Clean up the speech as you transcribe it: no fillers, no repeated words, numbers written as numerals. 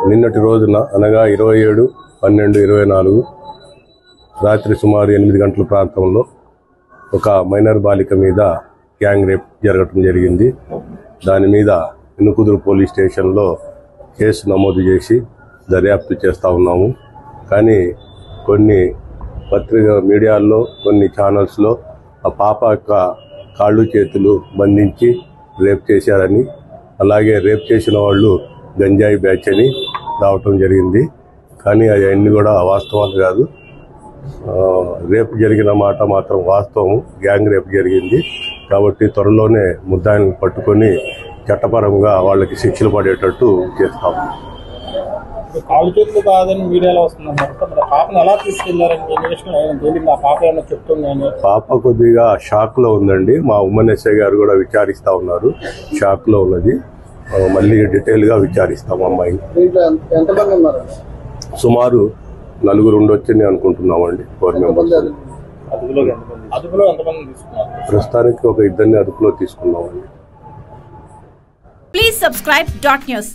నిన్నటి రోజున అనగా 27/12/24 రాత్రి సుమారు 8 గంటల ప్రాంతంలో ఒక మైనర్ బాలిక మీద గ్యాంగ్ రేప్ జరగడం జరిగింది. దాని మీద ఇనుకుదురు పోలీస్ స్టేషన్లో కేసు నమోదు చేసి దర్యాప్తు చేస్తూ ఉన్నాము. కానీ కొన్ని మీడియాల్లో కొన్ని ఛానల్స్లో ఆ పాప యొక్క కాళ్ళు చేతులు బంధించి రేప్ చేశారని, అలాగే రేప్ చేసిన వాళ్ళు గంజాయి బ్యాచ్ అని రావటం జరిగింది. కానీ అవన్నీ కూడా వాస్తవాలు కాదు. రేపు జరిగిన మాట మాత్రం వాస్తవం. గ్యాంగ్ రేపు జరిగింది కాబట్టి త్వరలోనే ముద్దాయిలను పట్టుకొని చట్టపరంగా వాళ్ళకి శిక్షలు పడేటట్టు చేస్తాము. కాళ్ళు చేతులు కాదని మీడియాలో వస్తుందన్నారు. పాపను ఎలా తీసుకెళ్లారని పాప కొద్దిగా షాక్ లో ఉందండి. మా ఉమ్మన్ ఎస్ఐ గారు కూడా విచారిస్తా ఉన్నారు. షాక్ లో ఉన్నది. మళ్ళీ డీటెయిల్ గా విచారిస్తాం. అమ్మాయిని సుమారు 4 ఉండొచ్చని అనుకుంటున్నామండి. 4 మెంబర్స్. ప్రస్తుతానికి ఒక 2 అదుపులో తీసుకున్నామండి. Please subscribe .news.